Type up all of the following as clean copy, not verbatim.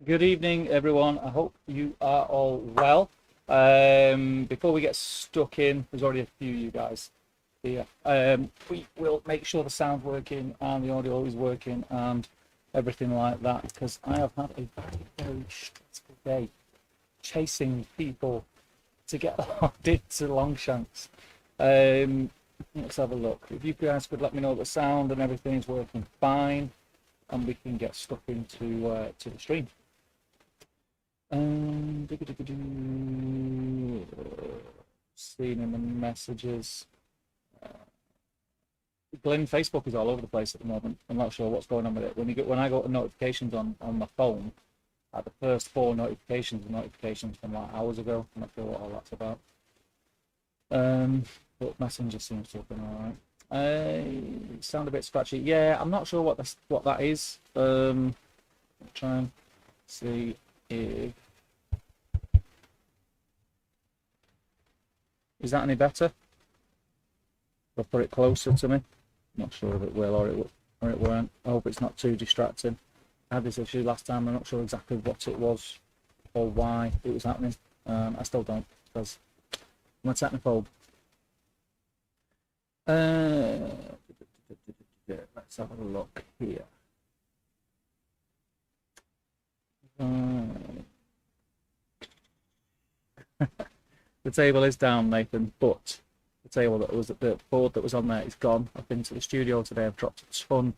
Good evening, everyone. I hope you are all well. Before we get stuck in, there's already a few of you guys here. We will make sure the sound's working and the audio is working and everything like that, because I have had a very, very stressful day chasing people to get logged into Longshanks. Let's have a look. If you guys could let me know the sound and everything is working fine, and we can get stuck into to the stream. Seeing in the messages. Glenn, Facebook is all over the place at the moment. I'm not sure what's going on with it. When I go to notifications on my phone, the first 4 notifications are notifications from like hours ago. I'm not sure what all that's about. But Messenger seems to have been all right. Sound a bit scratchy. Yeah, I'm not sure what that is. I'll try and see if. Is that any better? If I put it closer to me, not sure if it will or it won't. I hope it's not too distracting. I had this issue last time. I'm not sure exactly what it was or why it was happening. I still don't, because I'm a technophobe. Let's have a look here. The table is down, Nathan, but the table that was at the board that was on there is gone. I've been to the studio today. I've dropped a ton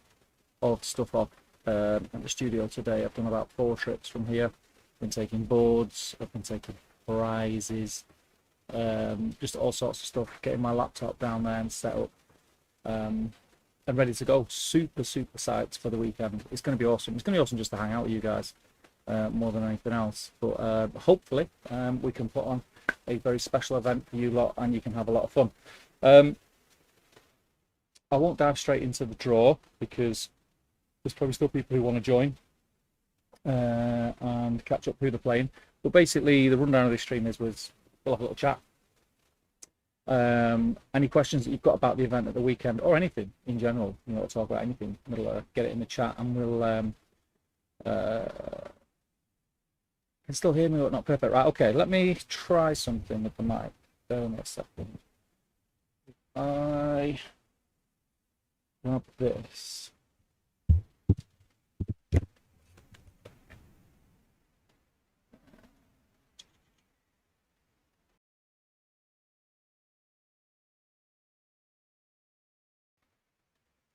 of stuff off at the studio today. I've done about 4 trips from here. I've been taking boards. I've been taking prizes, just all sorts of stuff. Getting my laptop down there and set up, and ready to go. Super psyched for the weekend. It's going to be awesome. It's going to be awesome just to hang out with you guys more than anything else. But hopefully we can put on a very special event for you lot and you can have a lot of fun. I won't dive straight into the draw because there's probably still people who want to join and catch up who they're playing. But basically the rundown of this stream is we'll have a little chat. Any questions that you've got about the event at the weekend or anything in general, you know, talk about anything, we'll get it in the chat and we'll can still hear me, but not perfect. Right, okay, let me try something with the mic. Bear with me a second. I grab this.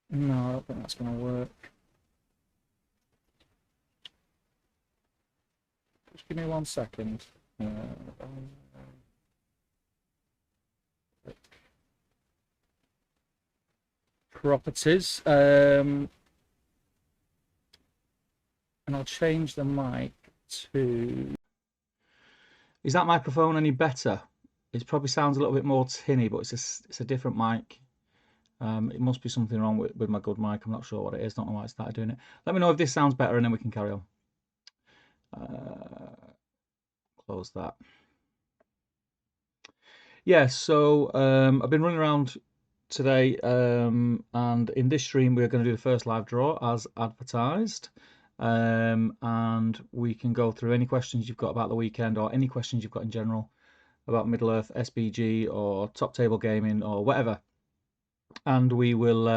No, I don't think that's going to work. Just give me 1 second. Properties. And I'll change the mic to... Is that microphone any better? It probably sounds a little bit more tinny, but it's a different mic. It must be something wrong with my good mic. I'm not sure what it is. Don't know why I started doing it. Let me know if this sounds better and then we can carry on. Close that. Yeah, so I've been running around today, and in this stream we're going to do the first live draw as advertised, and we can go through any questions you've got about the weekend or any questions you've got in general about Middle-earth, SBG or Top Table Gaming or whatever, and we will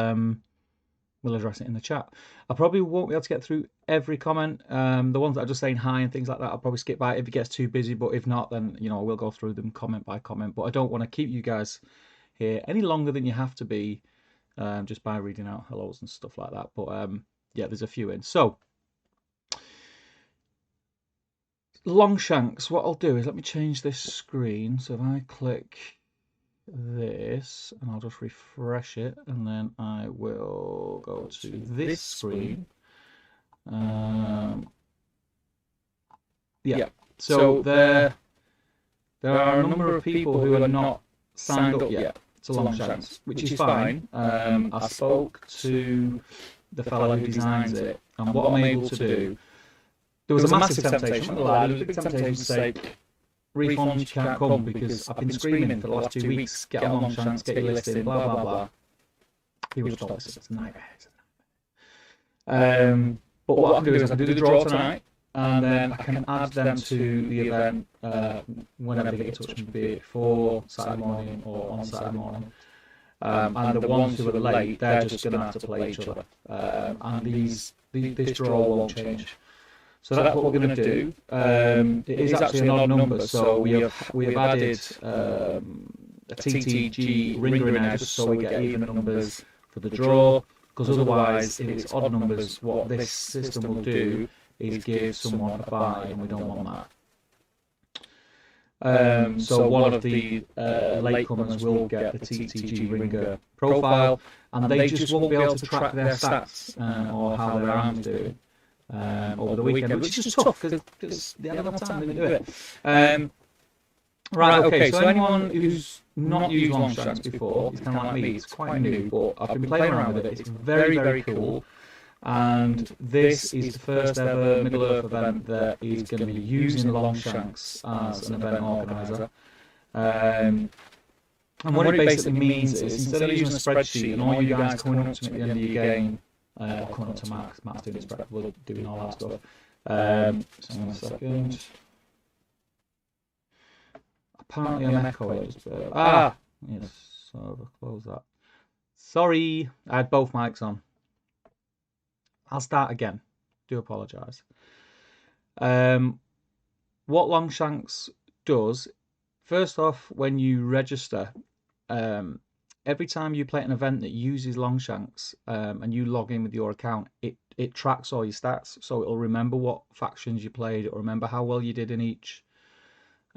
we'll address it in the chat. I probably won't be able to get through every comment. The ones that are just saying hi and things like that, I'll probably skip by if it gets too busy. But if not, then you know I will go through them comment by comment. But I don't want to keep you guys here any longer than you have to be, just by reading out hellos and stuff like that. But yeah, there's a few in. So Longshanks. What I'll do is let me change this screen. So if I click this and I'll just refresh it and then I will go to this screen. Yeah, so there are a number of people who are not signed up yet to Longshanks, which is fine. I spoke to the fellow who designs it, and what I'm able to do, there was a massive temptation, there was a big temptation to say, refunds, you can't come because I've been screaming for the last 2 weeks, get on Longshanks, get your listing, blah, blah, blah. People just told us it's a nightmare. But what I can do is I can do the draw tonight, and then I can add them to the event whenever they get in touch with me, be it before Saturday morning or on Saturday morning. And the ones who are late, they're just going to have to play each other. And this draw won't change. So that's what we're going to do. It is actually an odd number, so we have added a TTG ringer in there just so we get even numbers for the draw. Because otherwise, if it's odd numbers, what this system will do is give someone a bye, and we don't want that. So one of the latecomers will get the TTG ringer profile, and they just won't be able to track their stats or how their arm's doing over the weekend, which is tough because they haven't enough time to do it. Right, okay, so anyone who's not used Longshanks before, it's kind of like me, it's quite new, but I've been playing around with it. It's very, very cool. And this is the first ever Middle-earth event that is going to be using Longshanks as an event organiser. And what it basically means is, instead of using a spreadsheet and all you guys coming up to me at the end of your game, coming up to Matt's doing the spread, we're doing all that stuff. So hang on a second. Apparently I'm echoing. Yes, so I'll close that. Sorry, I had both mics on. I'll start again. Do apologise. What Longshanks does, first off, when you register, every time you play an event that uses Longshanks and you log in with your account, it tracks all your stats. So it'll remember what factions you played, it'll remember how well you did in each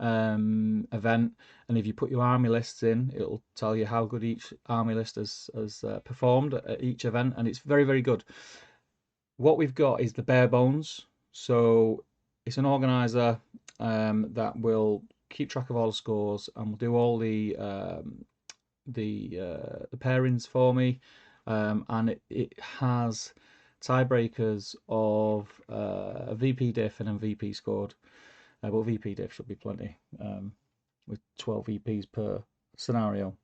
event, and if you put your army lists in, it'll tell you how good each army list has performed at each event, and it's very, very good. What we've got is the bare bones, so it's an organizer that will keep track of all the scores and will do all the pairings for me, and it has tiebreakers of a VP diff and a VP scored. But VP diff should be plenty, with 12 VPs per scenario.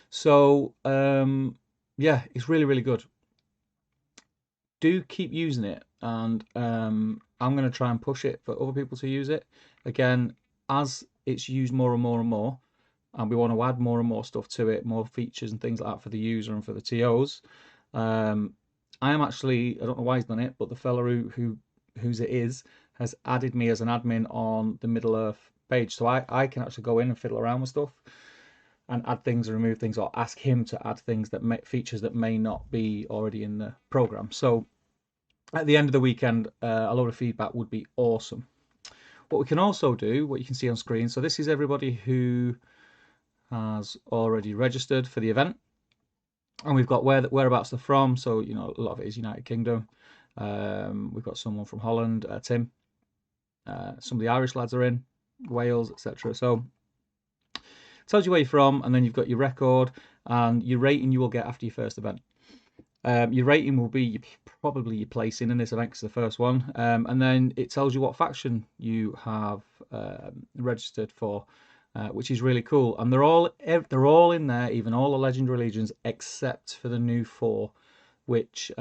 So yeah, it's really, really good. Do keep using it, and I'm going to try and push it for other people to use it. Again, as it's used more and more and more, and we want to add more and more stuff to it, more features and things like that for the user and for the TOs. I am actually, I don't know why he's done it, but the fella whose it is has added me as an admin on the Middle-earth page, so I can actually go in and fiddle around with stuff and add things and remove things, or ask him to add things that features that may not be already in the program. So at the end of the weekend, a lot of feedback would be awesome. What we can also do, what you can see on screen, so this is everybody who has already registered for the event, and we've got whereabouts they're from. So you know, a lot of it is United Kingdom. We've got someone from Holland, Tim. Some of the Irish lads are in, Wales, etc. So it tells you where you're from, and then you've got your record and your rating you will get after your first event. Your rating will be probably your placing in this event because it's the first one, and then it tells you what faction you have registered for, which is really cool. And they're all in there, even all the legendary legions except for the new 4, which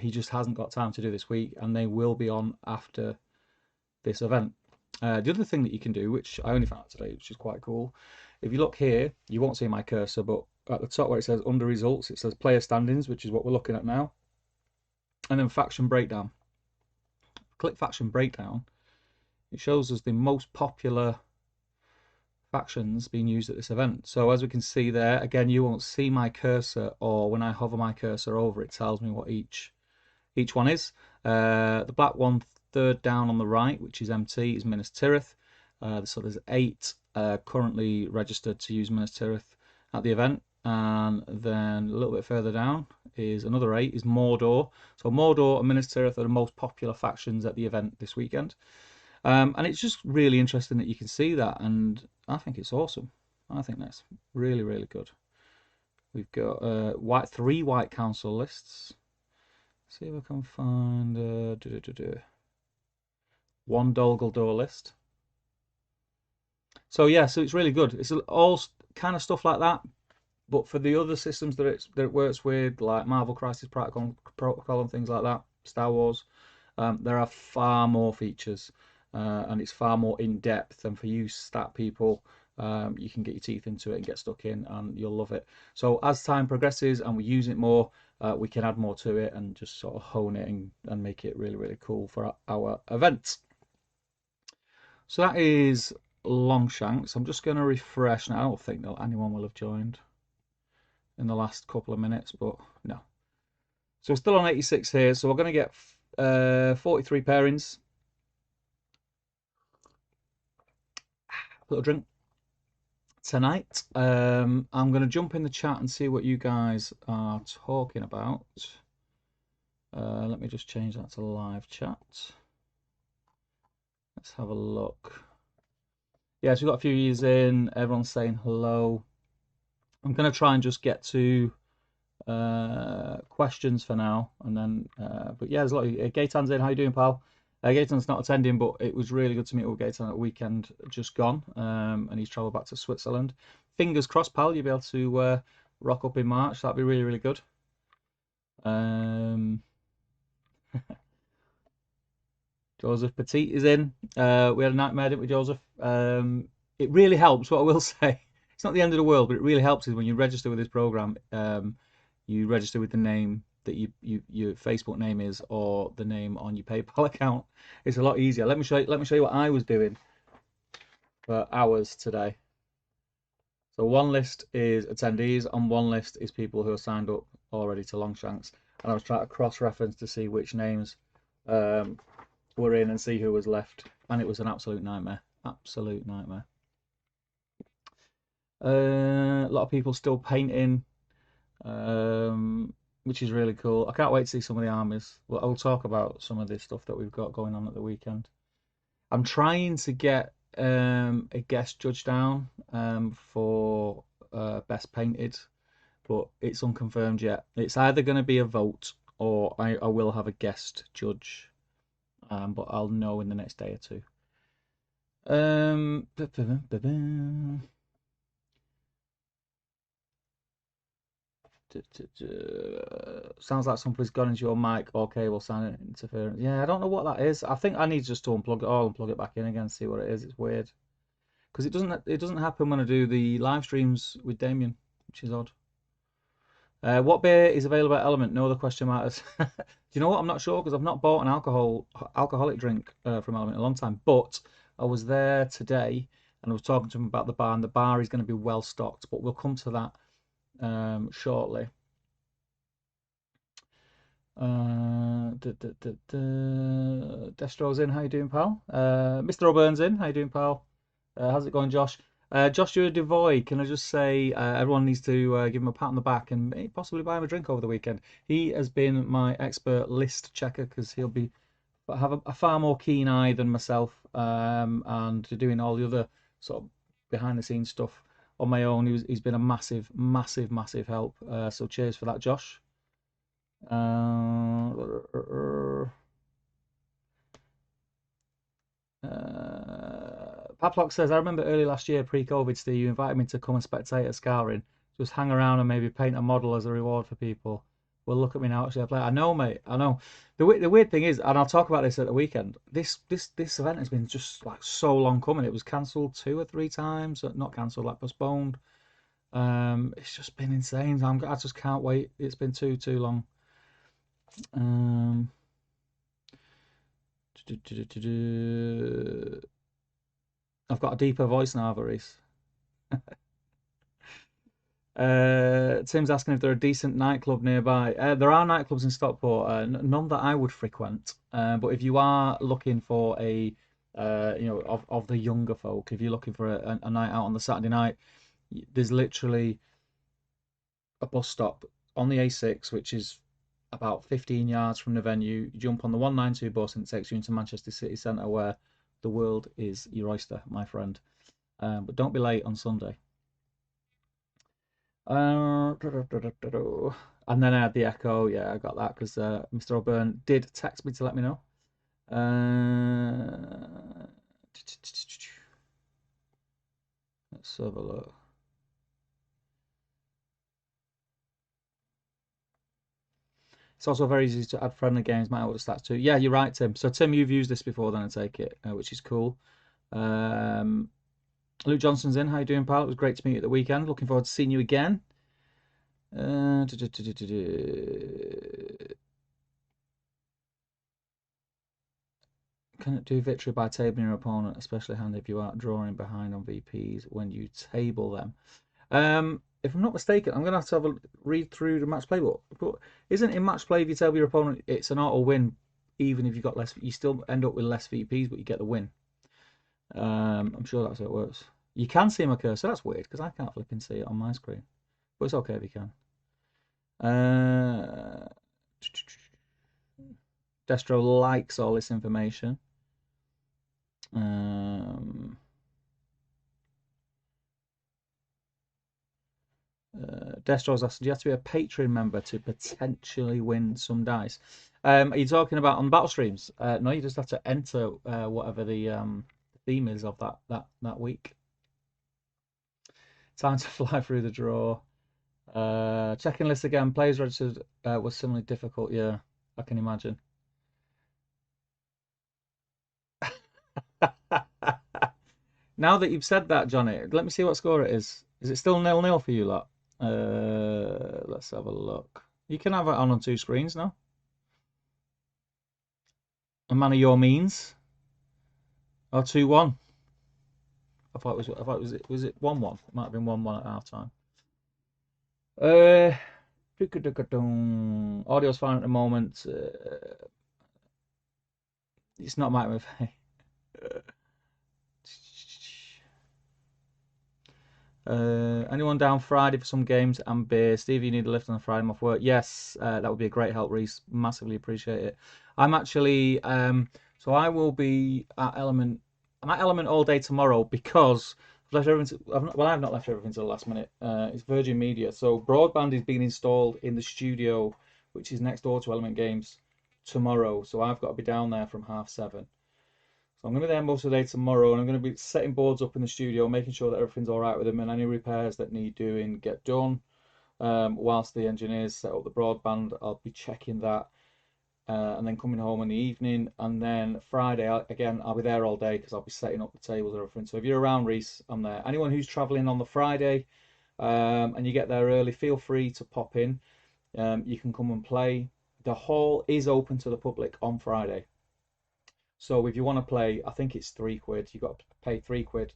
he just hasn't got time to do this week, and they will be on after this event. The other thing that you can do, which I only found out today, which is quite cool, if you look here, you won't see my cursor, but at the top where it says under results, it says player standings, which is what we're looking at now, and then faction breakdown. Click faction breakdown, it shows us the most popular factions being used at this event. So as we can see there, again, you won't see my cursor, or when I hover my cursor over, it tells me what each one is. The black one, third down on the right, which is MT, is Minas Tirith. So there's 8 currently registered to use Minas Tirith at the event, and then a little bit further down is another 8, is Mordor. So Mordor and Minas Tirith are the most popular factions at the event this weekend, and it's just really interesting that you can see that, and I think it's awesome. I think that's really, really good. We've got 3 White Council lists. See if I can find one Dol Guldur list. So yeah, so it's really good. It's all kind of stuff like that, but for the other systems that it works with, like Marvel Crisis Protocol and things like that, Star Wars, there are far more features, and it's far more in depth. And for you stat people, you can get your teeth into it and get stuck in, and you'll love it. So as time progresses and we use it more, we can add more to it and just sort of hone it and make it really, really cool for our events. So that is Longshanks. I'm just going to refresh now. I don't think that anyone will have joined in the last couple of minutes, but no. So we're still on 86 here. So we're going to get 43 pairings. Little drink tonight. I'm going to jump in the chat and see what you guys are talking about. Let me just change that to live chat. Let's have a look. Yeah, so we've got a few years in. Everyone's saying hello. I'm going to try and just get to questions for now, and then but yeah, there's a lot of Gaitan's in. How you doing, pal? Gaitan's not attending, but it was really good to meet with Gaitan at the weekend just gone, and he's travelled back to Switzerland. Fingers crossed, pal, you'll be able to rock up in March. That'd be really, really good. Joseph Petit is in. We had a nightmare, didn't we, Joseph? It really helps. What I will say, it's not the end of the world, but it really helps is when you register with this program. You register with the name that your Facebook name is, or the name on your PayPal account. It's a lot easier. Let me show you what I was doing for hours today. So one list is attendees, and one list is people who are signed up already to Longshanks. And I was trying to cross-reference to see which names were in and see who was left, and it was an absolute nightmare. Absolute nightmare. A lot of people still painting. Which is really cool. I can't wait to see some of the armies. Well, I'll talk about some of this stuff that we've got going on at the weekend. I'm trying to get a guest judge down for best painted, but it's unconfirmed yet. It's either going to be a vote or I will have a guest judge, but I'll know in the next day or two. Sounds like somebody's gone into your mic or cable sound interference. Yeah, I don't know what that is. I think I need just to unplug it all and plug it back in again and see what it is. It's weird because it doesn't happen when I do the live streams with Damien, which is odd. What beer is available at Element? No other question matters. Do you know what? I'm not sure because I've not bought an alcoholic drink from Element in a long time. But I was there today and I was talking to him about the bar, and the bar is going to be well stocked. But we'll come to that shortly. Destro's in. How you doing, pal? Mr. O'Byrne's in. How you doing, pal? How's it going, Josh? Josh, you're a devoy. Can I just say everyone needs to give him a pat on the back and possibly buy him a drink over the weekend. He has been my expert list checker because he'll have a far more keen eye than myself, and doing all the other sort of behind the scenes stuff on my own. He's been a massive, massive, massive help. So cheers for that, Josh. Paplock says, I remember early last year, pre-COVID, Steve, you invited me to come and spectate at Scouring. Just hang around and maybe paint a model as a reward for people. Well, look at me now, actually. I play. I know, mate. I know. The weird thing is, and I'll talk about this at the weekend. This event has been just like so long coming. It was cancelled 2 or 3 times, not cancelled, like postponed. It's just been insane. I just can't wait. It's been too long. I've got a deeper voice now, Varese. Tim's asking if there are a decent nightclub nearby. There are nightclubs in Stockport, none that I would frequent. But if you are looking for of the younger folk, if you're looking for a night out on the Saturday night, there's literally a bus stop on the A6, which is about 15 yards from the venue. You jump on the 192 bus and it takes you into Manchester City Centre, where the world is your oyster, my friend. But don't be late on Sunday. And then I had the echo. Yeah, I got that because Mr. O'Byrne did text me to let me know. Let's have a look. It's also very easy to add friendly games. Might order stats too. Yeah, you're right, Tim. So Tim, you've used this before, then I take it, which is cool. Um, Luke Johnson's in. How you doing, pal? It was great to meet you at the weekend. Looking forward to seeing you again. Can it do victory by tabling your opponent, especially handy if you are drawing behind on VPs when you table them? If I'm not mistaken, I'm going to have a read through the match play book. But isn't in match play if you table your opponent, it's an auto win, even if you've got less, you still end up with less VPs, but you get the win. I'm sure that's how it works. You can see my cursor. That's weird because I can't flipping see it on my screen, but it's okay if you can. Destro likes all this information. Destro's asked, do you have to be a Patreon member to potentially win some dice? Are you talking about on battle streams? No, you just have to enter whatever the theme is of that week. Time to fly through the draw. Checking list again. Players registered was similarly difficult. Yeah, I can imagine. Now that you've said that, Johnny, let me see what score it is. Is it still 0-0 for you lot? Let's have a look. You can have it on two screens now. A man of your means. Or 2-1. I thought it was it 1-1. It might have been 1-1 at half time. Audio's fine at the moment. It's not my move. Anyone down Friday for some games and beer? Steve, you need a lift on a Friday. I'm off work. Yes, that would be a great help, Reese. Massively appreciate it. I'm actually so I will be at Element. I'm at Element all day tomorrow because I've left everything. I've not left everything till the last minute. It's Virgin Media, so broadband is being installed in the studio, which is next door to Element Games, tomorrow. So I've got to be down there from 7:30. So I'm going to be there most of the day tomorrow, and I'm going to be setting boards up in the studio, making sure that everything's all right with them, and any repairs that need doing get done. Whilst the engineers set up the broadband, I'll be checking that, and then coming home in the evening. And then Friday, again, I'll be there all day because I'll be setting up the tables and everything. So if you're around, Reese, I'm there. Anyone who's travelling on the Friday and you get there early, feel free to pop in. You can come and play. The hall is open to the public on Friday. So if you want to play, I think it's £3. You've got to pay £3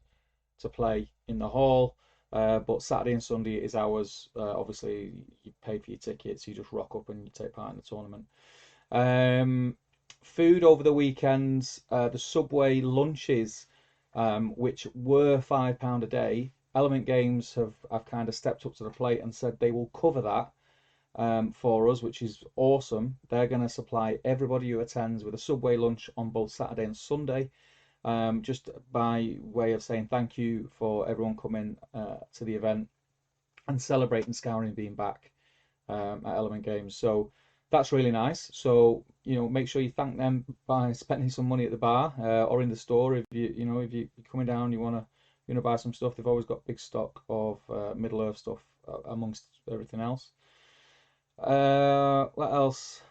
to play in the hall. But Saturday and Sunday is ours. Obviously, you pay for your tickets. You just rock up and you take part in the tournament. Food over the weekends. The Subway lunches, which were £5 a day. Element Games have kind of stepped up to the plate and said they will cover that for us, which is awesome. They're going to supply everybody who attends with a Subway lunch on both Saturday and Sunday, just by way of saying thank you for everyone coming to the event and celebrating Scouring being back at Element Games. So that's really nice. So make sure you thank them by spending some money at the bar or in the store. If you're coming down, you want to buy some stuff. They've always got big stock of Middle Earth stuff amongst everything else. What else?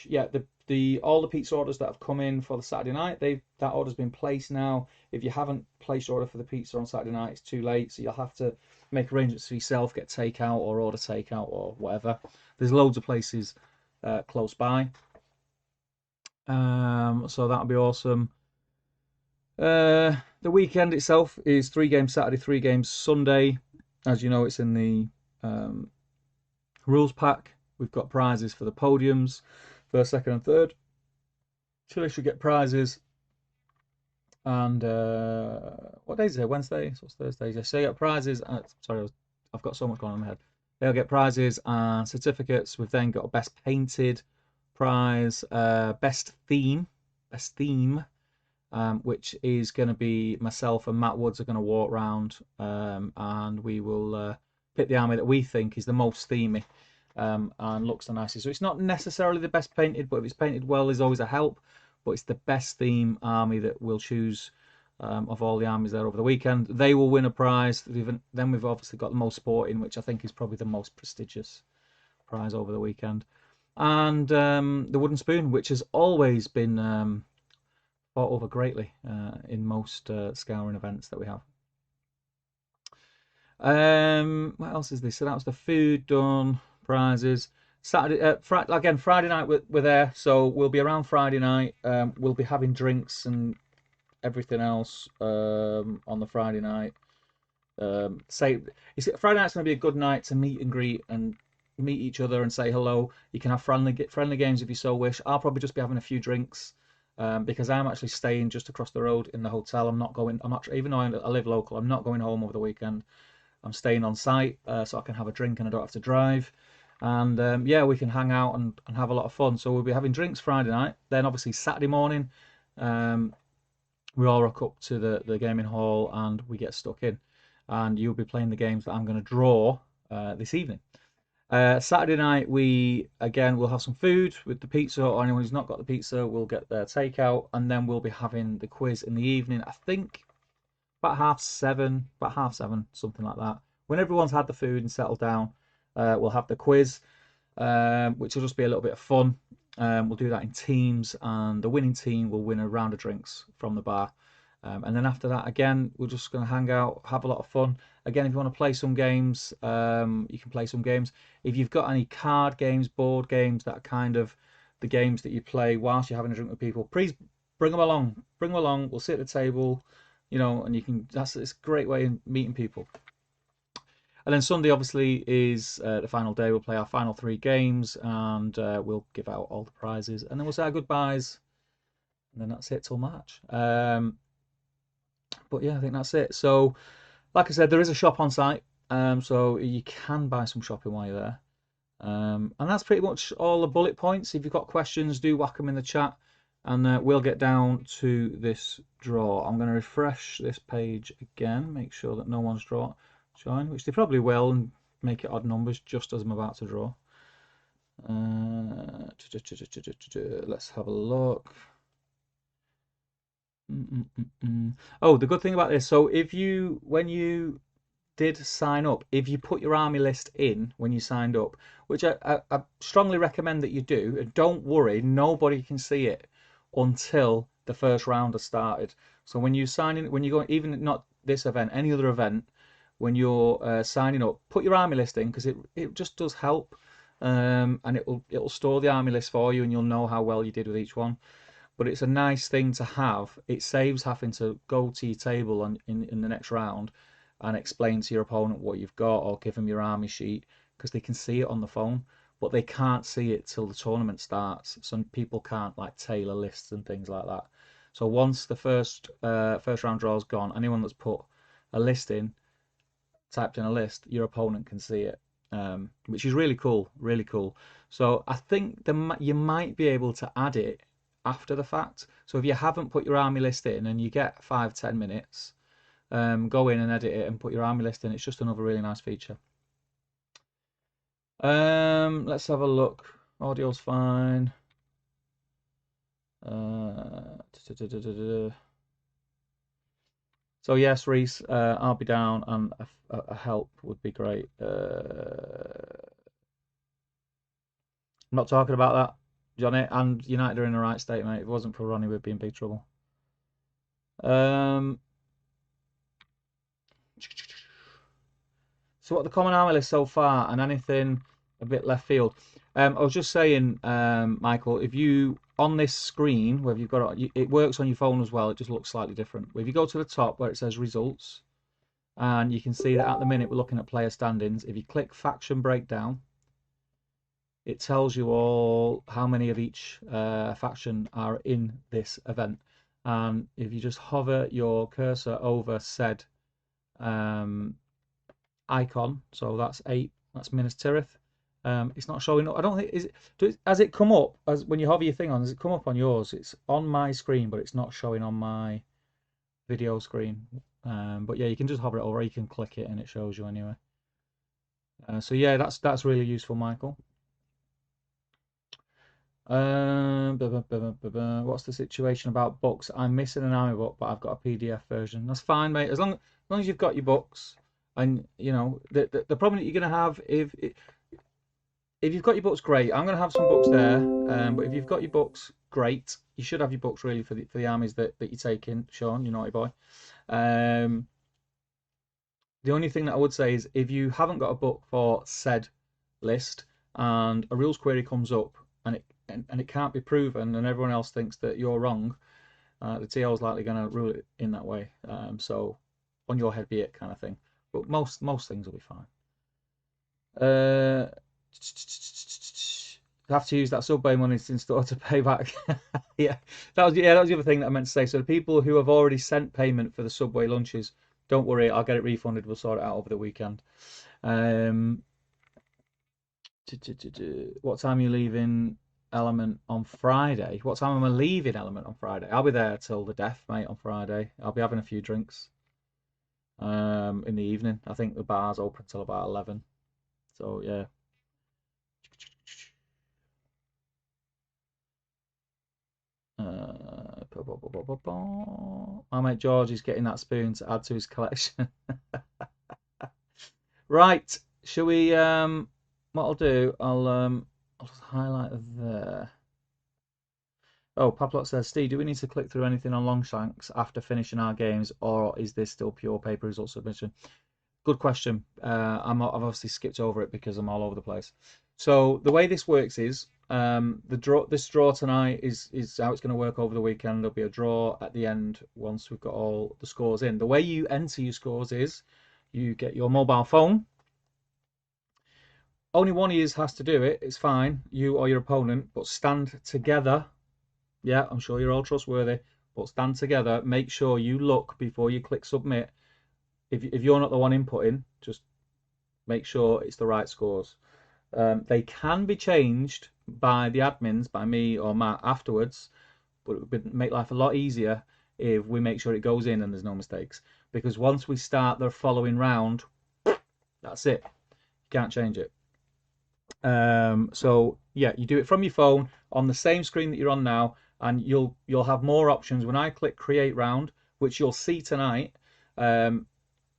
Yeah, the all the pizza orders that have come in for the Saturday night, that order's been placed now. If you haven't placed your order for the pizza on Saturday night, it's too late, so you'll have to make arrangements for yourself, get takeout or order takeout or whatever. There's loads of places close by. So that'll be awesome. The weekend itself is 3 games Saturday, 3 games Sunday. As you know, it's in the rules pack. We've got prizes for the podiums, first, second, and third. Chile should get prizes. And what day is it? Wednesday? So it's Thursday. So you get prizes. Sorry, I've got so much going on in my head. They'll get prizes and certificates. We've then got a best painted prize, best theme, which is going to be myself and Matt Woods are going to walk around, and we will pick the army that we think is the most themey and looks the nicest. So it's not necessarily the best painted, but if it's painted well, there's always a help. But it's the best theme army that we'll choose of all the armies there over the weekend. They will win a prize. Then we've obviously got the most sporting, which I think is probably the most prestigious prize over the weekend. and the wooden spoon, which has always been fought over greatly in most scouring events that we have. What else is this? So that was the food done, prizes. Saturday, again, Friday night we're there, so we'll be around Friday night. We'll be having drinks and everything else on the Friday night. Friday night's going to be a good night to meet and greet and meet each other and say hello. You can have friendly games if you so wish. I'll probably just be having a few drinks because I'm actually staying just across the road in the hotel. I'm not going. I'm actually, even though I live local, I'm not going home over the weekend. I'm staying on site so I can have a drink and I don't have to drive. And yeah, we can hang out and have a lot of fun. So we'll be having drinks Friday night. Then obviously Saturday morning, um, we all rock up to the gaming hall and we get stuck in. And you'll be playing the games that I'm going to draw this evening. Saturday night, we'll have some food with the pizza, or anyone who's not got the pizza will get their takeout, and then we'll be having the quiz in the evening. I think about half seven, something like that. When everyone's had the food and settled down, we'll have the quiz, which will just be a little bit of fun. We'll do that in teams, and the winning team will win a round of drinks from the bar. And then after that, again, we're just going to hang out, have a lot of fun. Again, if you want to play some games, you can play some games. If you've got any card games, board games, that are kind of the games that you play whilst you're having a drink with people, please bring them along. Bring them along. We'll sit at the table, and you can. It's a great way of meeting people. And then Sunday, obviously, is the final day. We'll play our final 3 games, and we'll give out all the prizes, and then we'll say our goodbyes, and then that's it till March. But yeah, I think that's it. So, like I said, there is a shop on site, so you can buy some shopping while you're there. And that's pretty much all the bullet points. If you've got questions, do whack them in the chat, and we'll get down to this draw. I'm going to refresh this page again, make sure that no one's joined, which they probably will, and make it odd numbers just as I'm about to draw. Let's have a look. Oh, the good thing about this, so when you did sign up, if you put your army list in when you signed up, which I strongly recommend that you do, and don't worry, nobody can see it until the first round has started. So when you sign in, when you go, even not this event, any other event, when you're signing up, put your army list in because it just does help, and it'll store the army list for you, and you'll know how well you did with each one. But it's a nice thing to have. It saves having to go to your table in the next round and explain to your opponent what you've got or give them your army sheet because they can see it on the phone, but they can't see it till the tournament starts. Some people can't like tailor lists and things like that. So once the first round draw's gone, anyone that's put a list in, typed in a list, your opponent can see it, which is really cool, really cool. So I think you might be able to add it after the fact. So if you haven't put your army list in and you get 5-10 minutes, go in and edit it and put your army list in. It's just another really nice feature. Let's have a look. Audio's fine. So yes, Reese, I'll be down, and a help would be great. I'm not talking about that, Johnny. And United are in the right state, mate. If it wasn't for Ronnie, we'd be in big trouble. So what the common army list so far, and anything a bit left field. I was just saying, Michael, if you on this screen, whether you've got it works on your phone as well. It just looks slightly different. If you go to the top where it says results, and you can see that at the minute we're looking at player standings. If you click faction breakdown, it tells you all how many of each faction are in this event. And if you just hover your cursor over said icon, so that's 8, that's Minas Tirith. It's not showing up. I don't think has it come up as when you hover your thing on? Does it come up on yours? It's on my screen, but it's not showing on my video screen. But yeah, you can just hover it over, or you can click it and it shows you anyway. So yeah, that's really useful, Michael. What's the situation about books? I'm missing an army book, but I've got a PDF version. That's fine, mate. As long as you've got your books, and the problem that you're gonna have if you've got your books, great. I'm going to have some books there, but if you've got your books, great. You should have your books really for the armies that you're taking, Sean, you naughty boy. Um, the only thing that I would say is if you haven't got a book for said list and a rules query comes up and it can't be proven and everyone else thinks that you're wrong, the TO is likely going to rule it in that way. So on your head be it kind of thing. But most things will be fine. Have to use that subway money in store to pay back. Yeah, that was the other thing that I meant to say. So the people who have already sent payment for the subway lunches, don't worry, I'll get it refunded. We'll sort it out over the weekend. What time are you leaving Element on Friday? What time am I leaving Element on Friday? I'll be there till the death, mate, on Friday. I'll be having a few drinks in the evening. I think the bar's open till about 11. So yeah. My mate George is getting that spoon to add to his collection. Right, shall we? What I'll do, I'll just highlight there. Oh, Paplot says, Steve, do we need to click through anything on Longshanks after finishing our games, or is this still pure paper result submission? Good question. I've obviously skipped over it because I'm all over the place. So the way this works is this draw tonight is how it's going to work over the weekend. There'll be a draw at the end once we've got all the scores in. The way you enter your scores is you get your mobile phone. Only one of you has to do it. It's fine, you or your opponent, but stand together. Yeah, I'm sure you're all trustworthy, but stand together. Make sure you look before you click submit. If you're not the one inputting, just make sure it's the right scores. They can be changed by the admins, by me or Matt afterwards, but it would make life a lot easier if we make sure it goes in and there's no mistakes. Because once we start the following round, that's it. You can't change it. So yeah, you do it from your phone on the same screen that you're on now, and you'll have more options. When I click create round, which you'll see tonight, you'll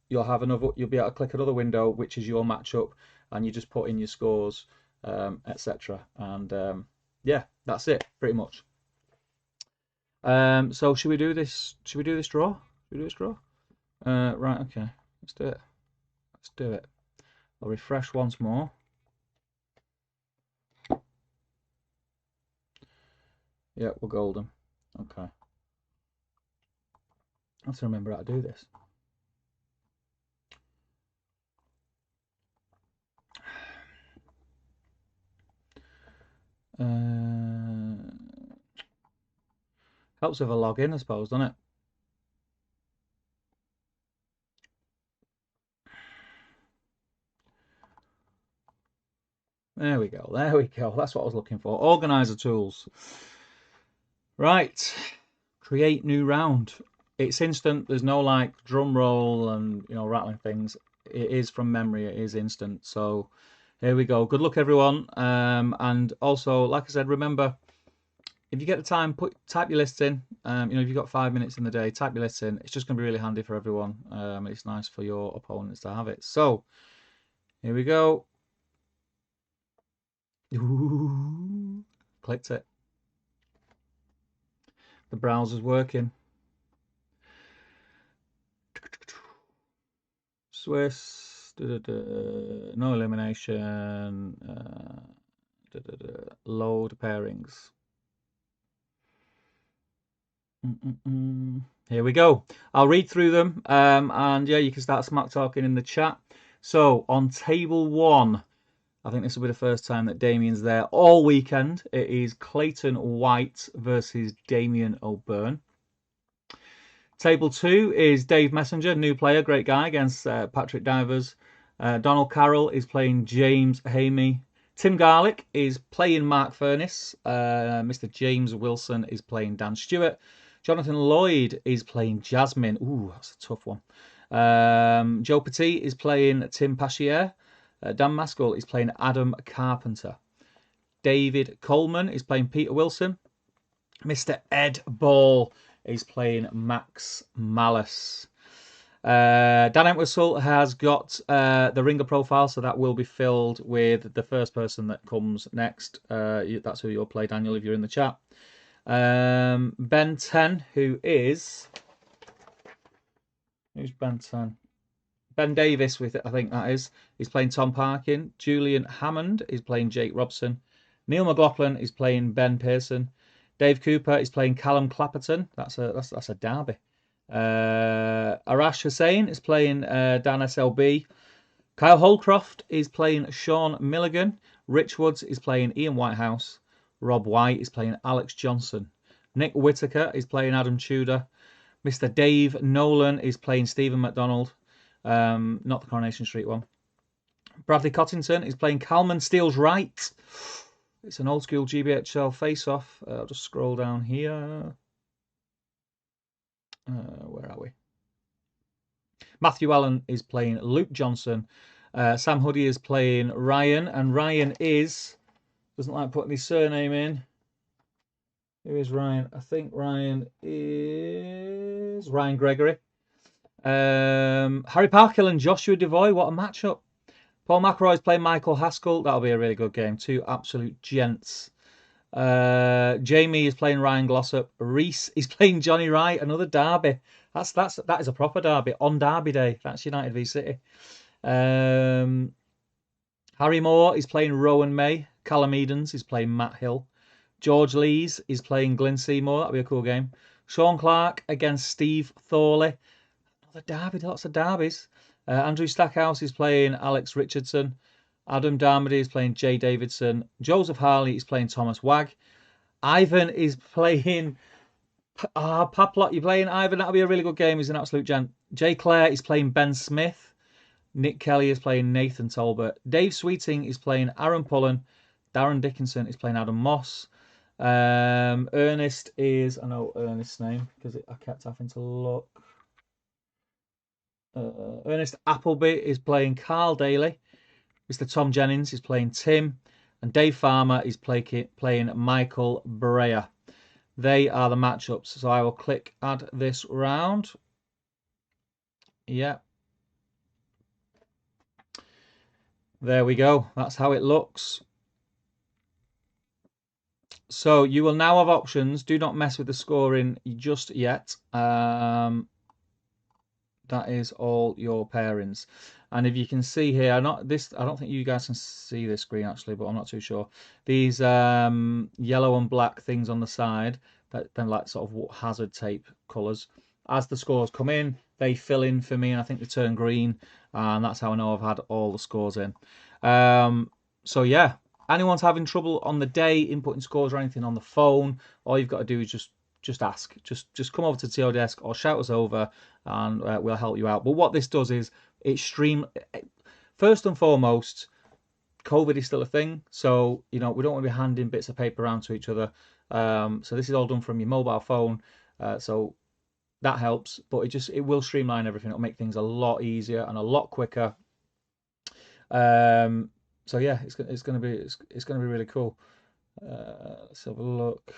be able to click another window, which is your matchup, and you just put in your scores, etc. And yeah, that's it pretty much. So should we do this? Should we do this draw? Should we do this draw? Right. Okay. Let's do it. Let's do it. I'll refresh once more. Yeah, we're golden. Okay. I have to remember how to do this. Helps with a login, I suppose, doesn't it? There we go. There we go. That's what I was looking for. Organizer tools. Right. Create new round. It's instant. There's no like drum roll and rattling things. It is from memory. It is instant. So here we go. Good luck, everyone. And also, like I said, remember, if you get the time, type your lists in. If you've got 5 minutes in the day, type your lists in. It's just going to be really handy for everyone. It's nice for your opponents to have it. So here we go. Ooh, clicked it. The browser's working. Swiss, no elimination, load pairings. Here we go. I'll read through them, and yeah, you can start smack talking in the chat. So on table 1, I think this will be the first time that Damien's there all weekend. It is Clayton White versus Damien O'Byrne. Table 2 is Dave Messenger, new player, great guy, against Patrick Divers. Donald Carroll is playing James Hamey. Tim Garlick is playing Mark Furness. Mr. James Wilson is playing Dan Stewart. Jonathan Lloyd is playing Jasmine. Ooh, that's a tough one. Joe Petit is playing Tim Paschier. Dan Maskell is playing Adam Carpenter. David Coleman is playing Peter Wilson. Mr. Ed Ball is playing Max Malice. Dan Entwistle has got the ringer profile, so that will be filled with the first person that comes next. That's who you'll play, Daniel, if you're in the chat. Ben 10, who's Ben 10? Ben Davis, I think that is. He's playing Tom Parkin. Julian Hammond is playing Jake Robson. Neil McLaughlin is playing Ben Pearson. Dave Cooper is playing Callum Clapperton. That's a derby. Arash Hussain is playing Dan SLB. Kyle Holcroft is playing Sean Milligan. Rich Woods is playing Ian Whitehouse. Rob White is playing Alex Johnson. Nick Whitaker is playing Adam Tudor. Mr. Dave Nolan is playing Stephen McDonald. Not the Coronation Street one. Bradley Cottington is playing Calman Steele's Right. It's an old school GBHL face-off. I'll just scroll down here. Where are we? Matthew Allen is playing Luke Johnson. Sam Huddy is playing Ryan, and Ryan doesn't like putting his surname in. Who is Ryan? I think Ryan is Ryan Gregory. Harry Parkill and Joshua Devoy, what a matchup. Paul McElroy is playing Michael Haskell. That'll be a really good game. Two absolute gents. Jamie is playing Ryan Glossop. Reese is playing Johnny Wright. Another derby. That is a proper derby on Derby Day. That's United v City. Harry Moore is playing Rowan May. Callum Edens is playing Matt Hill. George Lees is playing Glyn Seymour. That'll be a cool game. Sean Clark against Steve Thorley. Another derby. Lots of derbies. Andrew Stackhouse is playing Alex Richardson. Adam Darmody is playing Jay Davidson. Joseph Harley is playing Thomas Wagg. Ivan is playing... Paplot, you're playing Ivan. That'll be a really good game. He's an absolute gent. Jay Clare is playing Ben Smith. Nick Kelly is playing Nathan Tolbert. Dave Sweeting is playing Aaron Pullen. Darren Dickinson is playing Adam Moss. Ernest is... I know Ernest's name because I kept having to look. Ernest Appleby is playing Carl Daly. Mr. Tom Jennings is playing Tim. And Dave Farmer is playing Michael Brea. They are the matchups. So I will click add this round. Yeah. There we go. That's how it looks. So you will now have options. Do not mess with the scoring just yet. That is all your pairings. And if you can see here, I don't think you guys can see this screen actually, but I'm not too sure. These yellow and black things on the side, they're like sort of hazard tape colours. As the scores come in, they fill in for me, and I think they turn green, and that's how I know I've had all the scores in. So yeah, anyone's having trouble on the day inputting scores or anything on the phone, all you've got to do is just ask. Just come over to TO Desk or shout us over, and we'll help you out. But what this does is first and foremost, COVID is still a thing, so we don't want to be handing bits of paper around to each other. So this is all done from your mobile phone, so that helps. But it will streamline everything. It'll make things a lot easier and a lot quicker. So yeah, it's gonna be really cool. Let's have a look.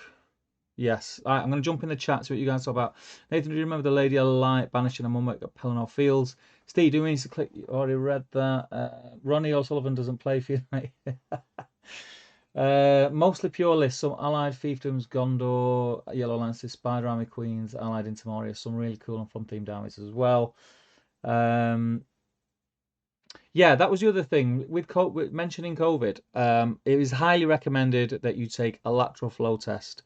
Yes, I'm going to jump in the chat, see what you guys talk about. Nathan, do you remember the lady I like banishing a mum at Pelennor Fields? Steve, do we need to click? You already read that. Ronnie O'Sullivan doesn't play for you, mate. Mostly pure lists. Some allied fiefdoms, Gondor, Yellow Lances, Spider Army Queens, allied Intermoria. Some really cool and fun themed armies as well. Yeah, that was the other thing with mentioning COVID. It is highly recommended that you take a lateral flow test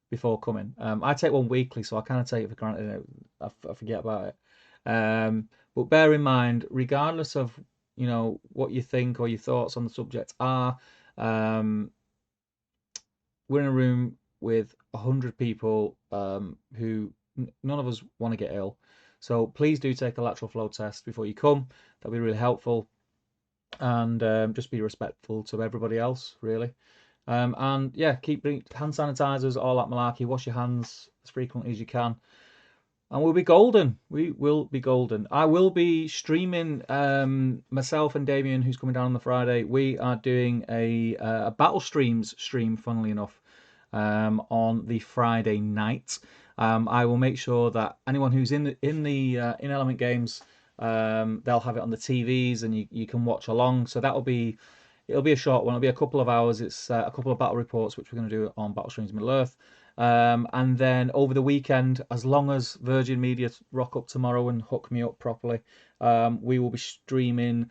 before coming. I take one weekly, so I kind of take it for granted. I forget about it. But bear in mind, regardless of what you think or your thoughts on the subject are, we're in a room with 100 people who none of us want to get ill. So please do take a lateral flow test before you come. That'll be really helpful. And just be respectful to everybody else, really. And yeah, keep hand sanitizers, all that malarkey. Wash your hands as frequently as you can, and we'll be golden. We will be golden. I will be streaming. Myself and Damien, who's coming down on the Friday, we are doing a battle streams stream. Funnily enough, on the Friday night, I will make sure that anyone who's in Element Games, they'll have it on the TVs and you can watch along. So it'll be a short one. It'll be a couple of hours. It's a couple of battle reports, which we're going to do on Battle Streams Middle Earth. And then over the weekend, as long as Virgin Media rock up tomorrow and hook me up properly, we will be streaming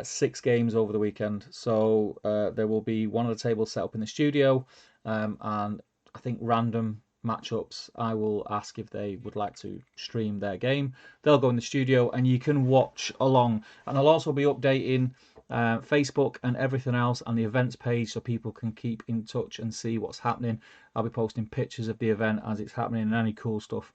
6 games over the weekend. So there will be one of the tables set up in the studio, and I think random matchups. I will ask if they would like to stream their game. They'll go in the studio and you can watch along. And I'll also be updating Facebook and everything else and the events page so people can keep in touch and see what's happening. I'll be posting pictures of the event as it's happening and any cool stuff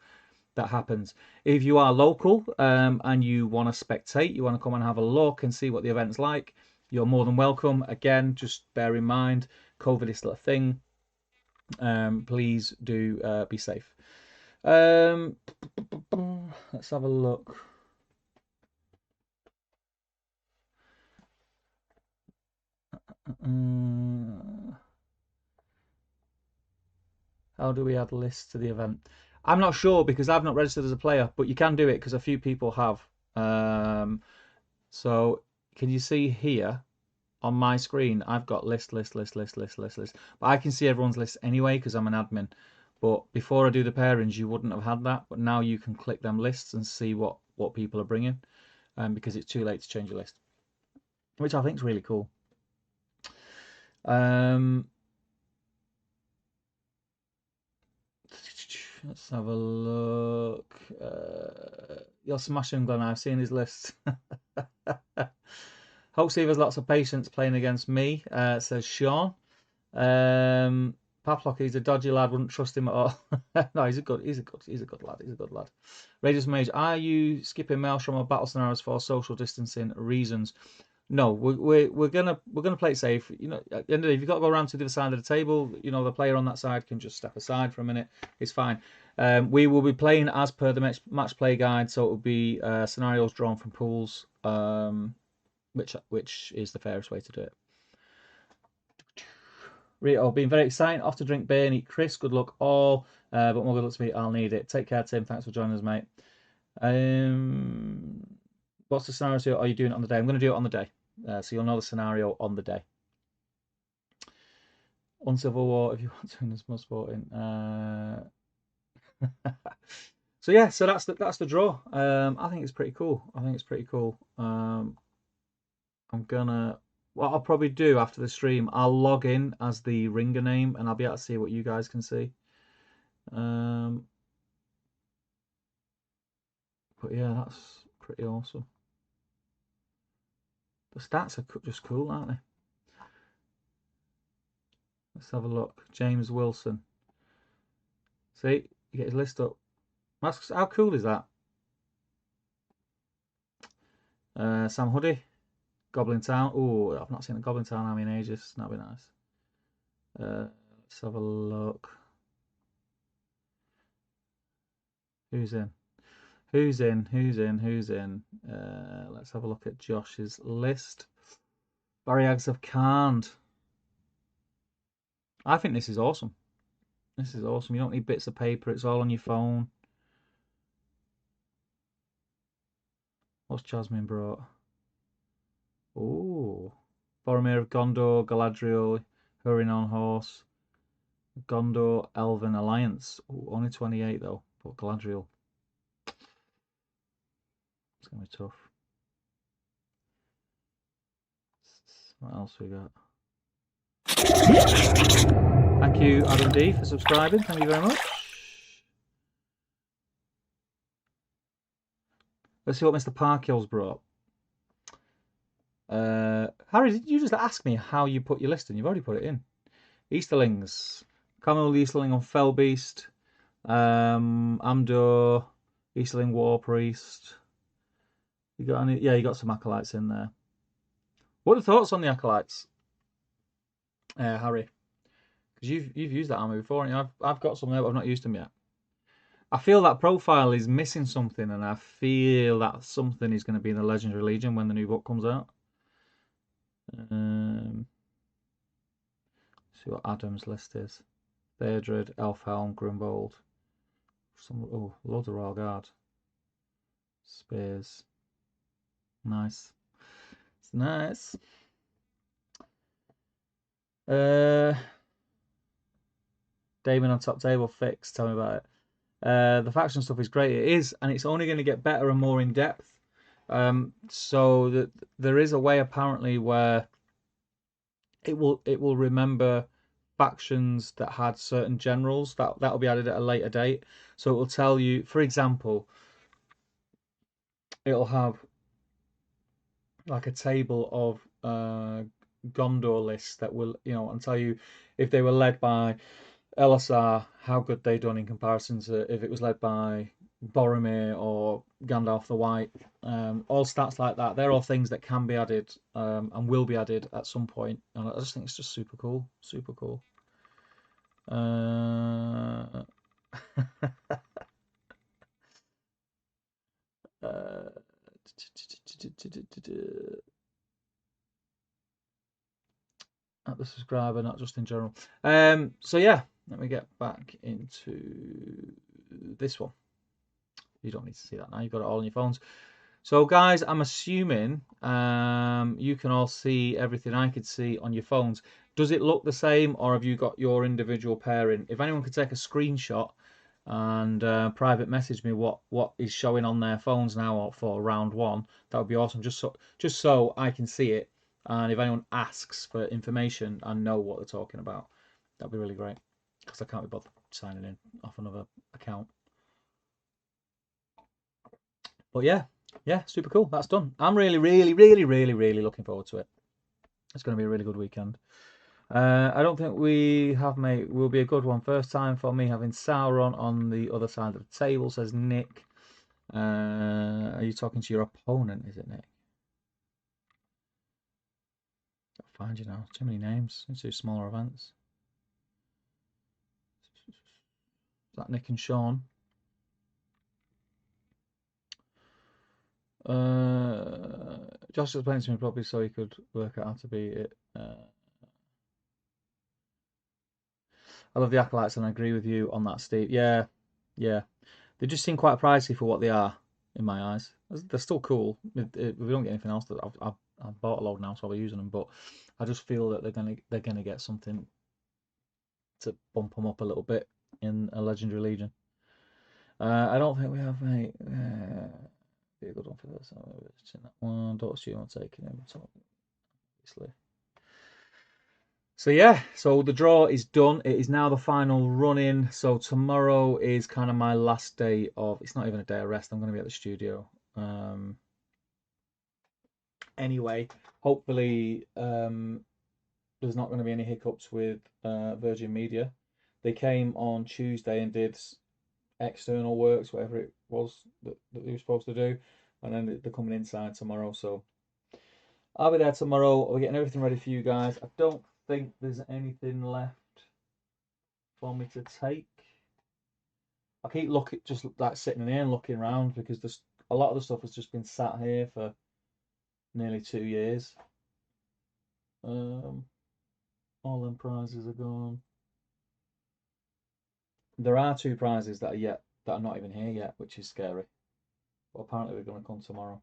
that happens. If you are local and you want to spectate, you want to come and have a look and see what the event's like, you're more than welcome. Again, just bear in mind, COVID is still a thing. Please do be safe. Let's have a look. How do we add lists to the event? I'm not sure because I've not registered as a player, but you can do it because a few people have. So can you see here on my screen? I've got list. But I can see everyone's list anyway because I'm an admin. But before I do the pairings, you wouldn't have had that. But now you can click them lists and see what people are bringing, because it's too late to change your list, which I think is really cool. Let's have a look. You're smashing, Glenn. I've seen his list. Hope Steve has lots of patience playing against me, says Sean. Paplock, he's a dodgy lad. Wouldn't trust him at all. No, he's a good lad. He's a good lad. Radius Mage, are you skipping Maelstrom or battle scenarios for social distancing reasons? No, we're gonna play it safe. You know, at the end of the day, if you've got to go around to the other side of the table, you know, the player on that side can just step aside for a minute. It's fine. We will be playing as per the match play guide, so it will be scenarios drawn from pools, which is the fairest way to do it. Rito, been very exciting. Off to drink beer and eat Chris. Good luck all. But more good luck to me. I'll need it. Take care, Tim. Thanks for joining us, mate. What's the scenario? Are you doing it on the day? I'm going to do it on the day. So you'll know the scenario on the day. Uncivil War, if you want to win this most sporting. So yeah, so that's the draw. I think it's pretty cool. What I'll probably do after the stream, I'll log in as the ringer name and I'll be able to see what you guys can see. But yeah, that's pretty awesome. The stats are just cool, aren't they? Let's have a look. James Wilson. See, you get his list up. How cool is that? Sam Huddy. Goblin Town. Oh, I've not seen a Goblin Town army in ages. That'd be nice. Let's have a look. Who's in? Let's have a look at Josh's list. Barryags have Carned. I think this is awesome. You don't need bits of paper. It's all on your phone. What's Jasmine brought? Oh, Boromir of Gondor, Galadriel, Hurrying on Horse, Gondor Elven Alliance. Ooh, only 28 though, but Galadriel. It's gonna be tough. What else we got? Thank you, Adam D, for subscribing. Thank you very much. Let's see what Mr. Parkill's brought. Harry, did you just ask me how you put your list in? You've already put it in. Easterlings. Camel Easterling on Fellbeast. Amdur. Easterling War Priest. You got any? Yeah, you got some acolytes in there. What are the thoughts on the acolytes, Harry? Because you've used that army before, and I've got some there, but I've not used them yet. I feel that profile is missing something, and I feel that something is going to be in the Legendary Legion when the new book comes out. See what Adam's list is. Beardred, Elfhelm, Grimbold, Some loads of Royal Guard. Spears. Nice. It's nice. Damon on top table fix. Tell me about it. The faction stuff is great. It is, and it's only going to get better and more in depth. So that there is a way apparently where it will remember factions that had certain generals that'll be added at a later date. So it will tell you, for example, it'll have like a table of Gondor lists that will, and tell you if they were led by LSR, how good they done in comparison to if it was led by Boromir or Gandalf the White. All stats like that. They're all things that can be added and will be added at some point. And I just think it's just super cool. Super cool. Uh, uh, at the subscriber, not just in general. So yeah, let me get back into this one. You don't need to see that now. You've got it all on your phones. So guys, I'm assuming you can all see everything I could see on your phones. Does it look the same, or have you got your individual pairing? If anyone could take a screenshot and private message me what is showing on their phones now for round one, that would be awesome. Just so I can see it, and if anyone asks for information, I know what they're talking about. That'd be really great, because I can't be bothered signing in off another account. But yeah, super cool. That's done. I'm really, really, really, really, really looking forward to it. It's going to be a really good weekend. I don't think we have, mate. Will be a good one. First time for me having Sauron on the other side of the table, says Nick. Are you talking to your opponent, is it, Nick? I'll find you now. Too many names. Let's do smaller events. Is that Nick and Sean? Josh was playing to me probably so he could work out how to beat it. I love the acolytes, and I agree with you on that, Steve. Yeah. They just seem quite pricey for what they are, in my eyes. They're still cool. If we don't get anything else, that I've bought a load now, so I'll be using them. But I just feel that they're gonna get something to bump them up a little bit in a Legendary Legion. I don't think we have, mate. Be a good one for this. That one. Don't assume I'm taking him. Obviously. So yeah, so the draw is done. It is now the final run-in. So tomorrow is kind of my last day of. It's not even a day of rest. I'm going to be at the studio. Anyway, hopefully there's not going to be any hiccups with Virgin Media. They came on Tuesday and did external works, whatever it was that they were supposed to do, and then they're coming inside tomorrow. So I'll be there tomorrow. We're getting everything ready for you guys. I don't think there's anything left for me to take. I keep looking, just like sitting here and looking around, because there's a lot of the stuff has just been sat here for nearly 2 years. All them prizes are gone. There are 2 prizes that are not even here yet, which is scary. But apparently they're going to come tomorrow.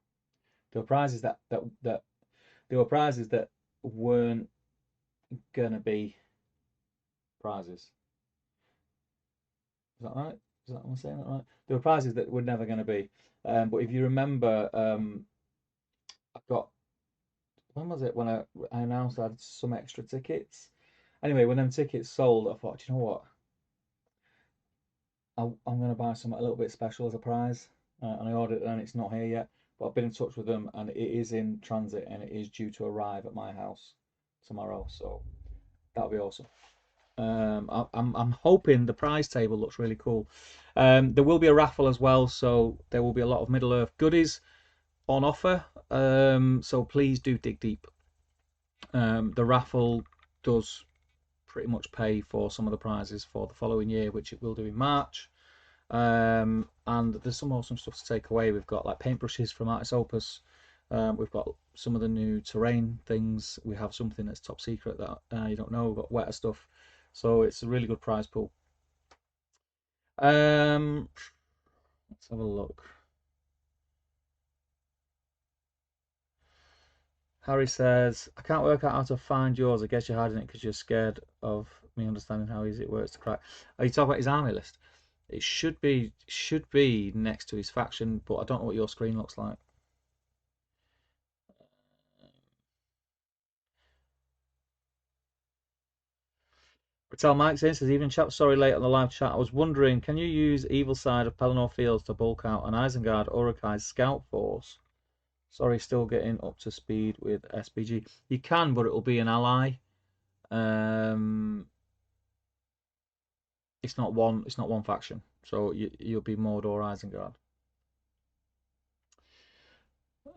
There were prizes that weren't gonna be prizes. Is that right? Is that am I saying that right? There were prizes that were never going to be. But if you remember, I got, when was it when I announced I had some extra tickets? Anyway, when them tickets sold, I thought, you know what? I'm going to buy something a little bit special as a prize, and I ordered it, and it's not here yet. But I've been in touch with them, and it is in transit, and it is due to arrive at my house tomorrow. So that'll be awesome. I'm hoping the prize table looks really cool. There will be a raffle as well, so there will be a lot of Middle Earth goodies on offer. So please do dig deep. The raffle does pretty much pay for some of the prizes for the following year, which it will do in March. And there's some awesome stuff to take away. We've got like paintbrushes from Artis Opus. We've got some of the new terrain things. We have something that's top secret that you don't know. We've got wetter stuff. So it's a really good prize pool. Let's have a look. Harry says, I can't work out how to find yours. I guess you're hiding it because you're scared of me understanding how easy it works to crack. Are you talking about his army list? It should be next to his faction, but I don't know what your screen looks like. Tell Mike says, even chap, sorry late on the live chat. I was wondering, can you use Evil Side of Pelennor Fields to bulk out an Isengard Uruk-hai's scout force? Sorry, still getting up to speed with SBG. You can, but it'll be an ally. Um, it's not one. It's not one faction. So you'll be Mord or Isengard.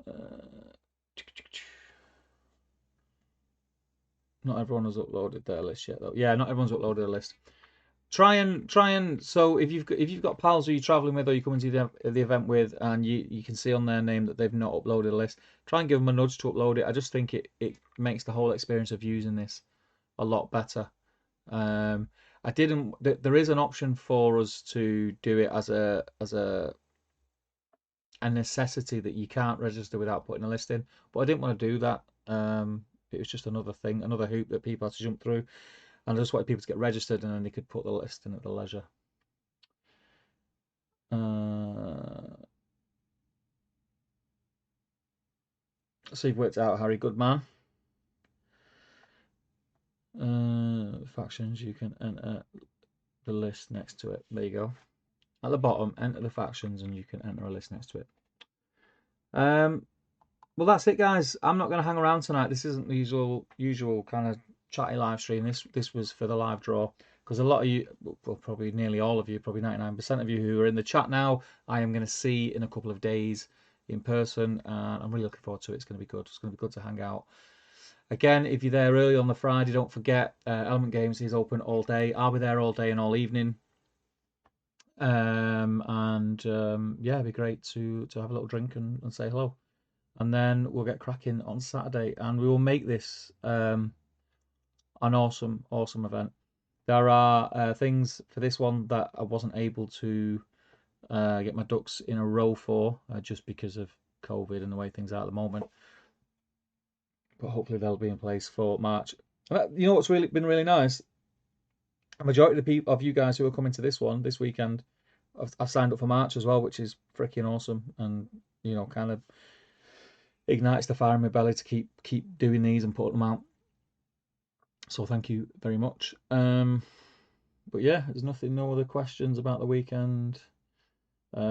Uh, not everyone has uploaded their list yet, though. Yeah, not everyone's uploaded a list. Try and. So if you've got pals who you're traveling with or you're coming to the event with, and you can see on their name that they've not uploaded a list, try and give them a nudge to upload it. I just think it makes the whole experience of using this a lot better. Um, I didn't. There is an option for us to do it as a necessity that you can't register without putting a list in, but I didn't want to do that. It was just another thing, another hoop that people had to jump through, and I just wanted people to get registered and then they could put the list in at their leisure. So you've worked out, Harry. Good man. Factions, you can enter the list next to it. There you go. At the bottom, enter the factions, and you can enter a list next to it. Well, that's it, guys. I'm not going to hang around tonight. This isn't the usual kind of chatty live stream. This was for the live draw because a lot of you, well, probably nearly all of you, probably 99% of you who are in the chat now, I am going to see in a couple of days in person, and I'm really looking forward to it. It's going to be good. It's going to be good to hang out. Again, if you're there early on the Friday, don't forget Element Games is open all day. I'll be there all day and all evening. Yeah, it'd be great to have a little drink and say hello. And then we'll get cracking on Saturday, and we will make this an awesome event. There are things for this one that I wasn't able to get my ducks in a row for just because of COVID and the way things are at the moment. But hopefully they'll be in place for March. You know what's really been really nice? A majority of the people of you guys who are coming to this one this weekend, I've signed up for March as well, which is freaking awesome, and kind of ignites the fire in my belly to keep doing these and putting them out. So thank you very much. But yeah, there's no other questions about the weekend.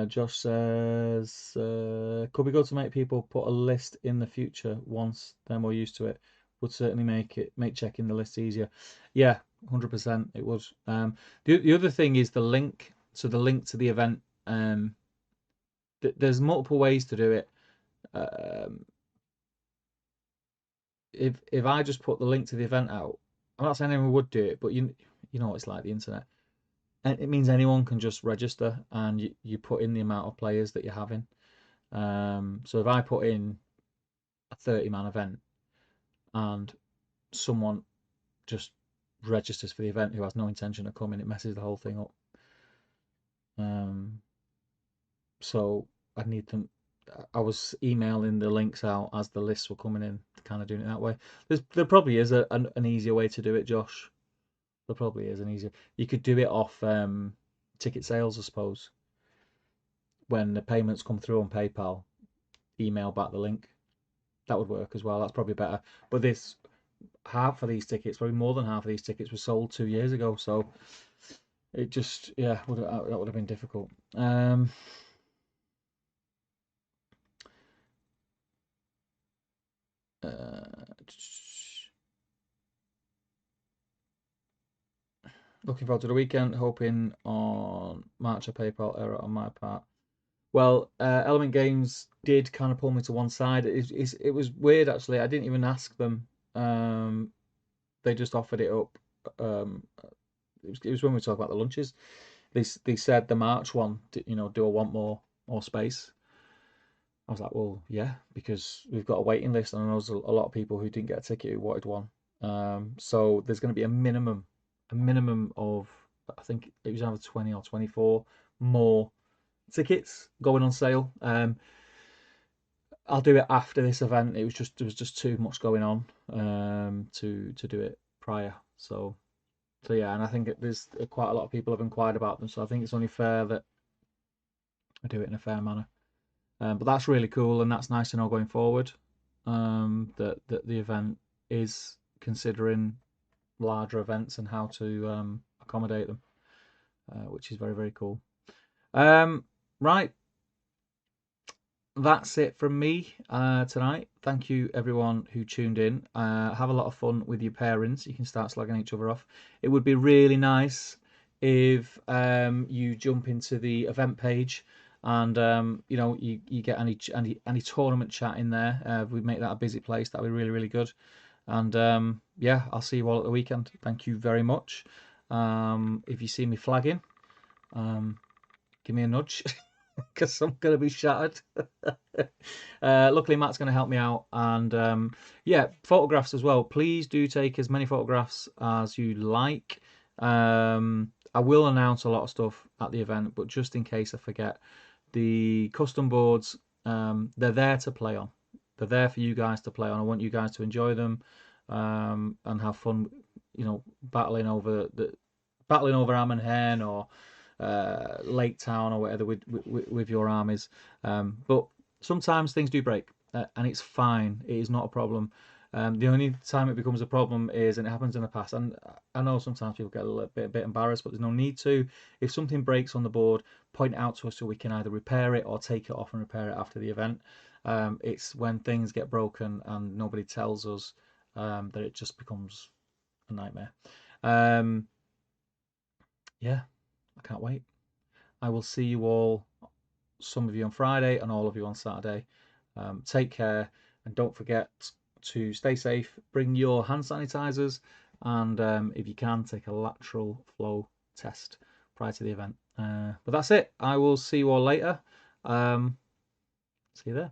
Josh says, could be good to make people put a list in the future once they're more used to it. Would certainly make checking the list easier. Yeah, 100% it would. The other thing is the link. So the link to the event. There's multiple ways to do it. If I just put the link to the event out, I'm not saying anyone would do it, but you know what it's like, the internet. And it means anyone can just register, and you put in the amount of players that you're having. So if I put in a 30-man event and someone just registers for the event who has no intention of coming, it messes the whole thing up. So I need them. I was emailing the links out as the lists were coming in, kind of doing it that way. There probably is an easier way to do it, Josh. There probably is an easier. You could do it off ticket sales, I suppose. When the payments come through on PayPal, email back the link. That would work as well. That's probably better. But half of these tickets, probably more than half of these tickets, were sold 2 years ago. So it just, yeah, that would have been difficult. Looking forward to the weekend, hoping on March a PayPal error on my part. Well, Element Games did kind of pull me to one side. It was weird actually. I didn't even ask them. They just offered it up. It was when we talked about the lunches. They said the March one, do I want more space? I was like, well, yeah, because we've got a waiting list, and I know there's a lot of people who didn't get a ticket who wanted one. So there's going to be a minimum of I think it was either 20 or 24 more tickets going on sale. I'll do it after this event. There was just too much going on to do it prior. So yeah, and I think there's quite a lot of people have inquired about them. So I think it's only fair that I do it in a fair manner. But that's really cool, and that's nice to know going forward. That the event is considering larger events and how to accommodate them, which is very, very cool. Right, that's it from me tonight. Thank you everyone who tuned in. Have a lot of fun with your parents. You can start slagging each other off. It would be really nice if you jump into the event page and you get any tournament chat in there. If we make that a busy place, that'd be really, really good. And yeah, I'll see you all at the weekend. Thank you very much. If you see me flagging, give me a nudge. Because I'm going to be shattered. Luckily, Matt's going to help me out. And yeah, photographs as well. Please do take as many photographs as you like. I will announce a lot of stuff at the event, but just in case I forget, the custom boards, they're there to play on. They're there for you guys to play on. I want you guys to enjoy them and have fun, battling over Am Hen or Lake Town or whatever with your armies. But sometimes things do break, and it's fine. It is not a problem. The only time it becomes a problem is, and it happens in the past, and I know sometimes people get a little bit embarrassed, but there's no need to. If something breaks on the board, point it out to us so we can either repair it or take it off and repair it after the event. It's when things get broken and nobody tells us that it just becomes a nightmare. Yeah, I can't wait. I will see you all, some of you on Friday and all of you on Saturday. Take care and don't forget to stay safe. Bring your hand sanitizers and if you can, take a lateral flow test prior to the event. But that's it. I will see you all later. See you there.